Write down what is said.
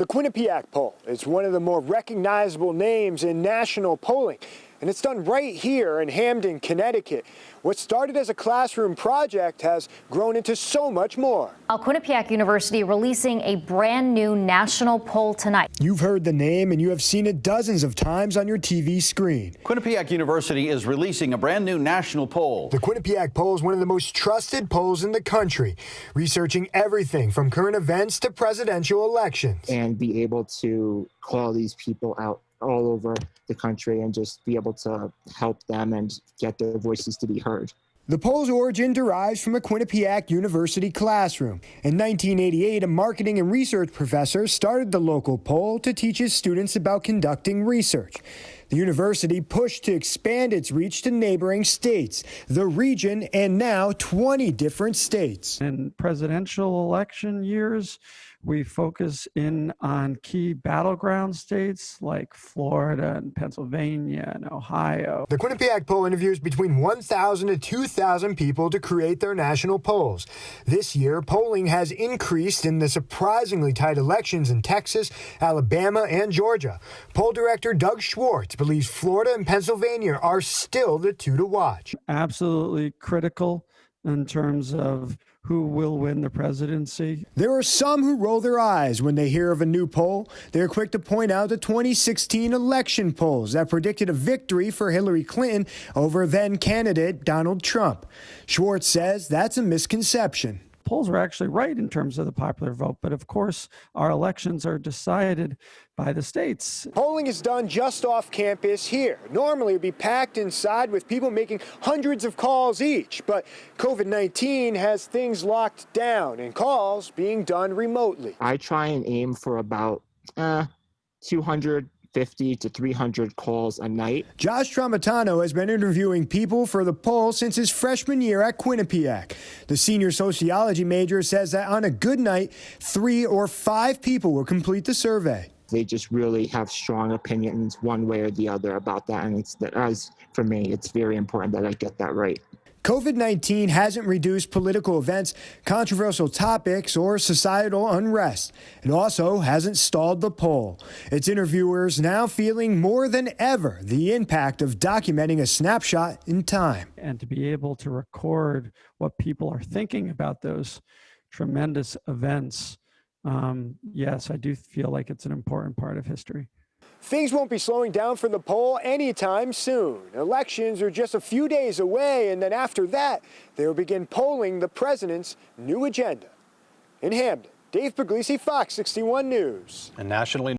The Quinnipiac poll is one of the more recognizable names in national polling, and it's done right here in Hamden, Connecticut. What started as a classroom project has grown into so much more. Quinnipiac University releasing a brand new national poll tonight. You've heard the name and you have seen it dozens of times on your TV screen. Quinnipiac University is releasing a brand new national poll. The Quinnipiac poll is one of the most trusted polls in the country, researching everything from current events to presidential elections. And be able to call these people out all over the country and just be able to help them and get their voices to be heard. The poll's origin derives from a Quinnipiac University classroom. In 1988, a marketing and research professor started the local poll to teach his students about conducting research. The university pushed to expand its reach to neighboring states, the region, and now 20 different states. In presidential election years, we focus in on key battleground states like Florida and Pennsylvania and Ohio. The Quinnipiac poll interviews between 1,000 to 2,000 people to create their national polls. This year, polling has increased in the surprisingly tight elections in Texas, Alabama, and Georgia. Poll director Doug Schwartz believes Florida and Pennsylvania are still the two to watch. Absolutely critical in terms of who will win the presidency. There are some who roll their eyes when they hear of a new poll. They're quick to point out the 2016 election polls that predicted a victory for Hillary Clinton over then candidate Donald Trump. Schwartz says that's a misconception. Polls were actually right in terms of the popular vote, but of course our elections are decided by the states. Polling is done just off campus here. Normally it would be packed inside with people making hundreds of calls each, but COVID-19 has things locked down and calls being done remotely. I try and aim for about 250 to 300 calls a night. Josh Tramontano has been interviewing people for the poll since his freshman year at Quinnipiac. The senior sociology major says that on a good night, 3 or 5 people will complete the survey. They just really have strong opinions one way or the other about that. And as for me, it's very important that I get that right. COVID-19 hasn't reduced political events, controversial topics, or societal unrest. It also hasn't stalled the poll. Its interviewers now feeling more than ever the impact of documenting a snapshot in time. And to be able to record what people are thinking about those tremendous events, yes, I do feel like it's an important part of history. Things won't be slowing down for the poll anytime soon. Elections are just a few days away, and then after that, they will begin polling the president's new agenda. In Hamden, Dave Puglisi, Fox 61 News. And nationally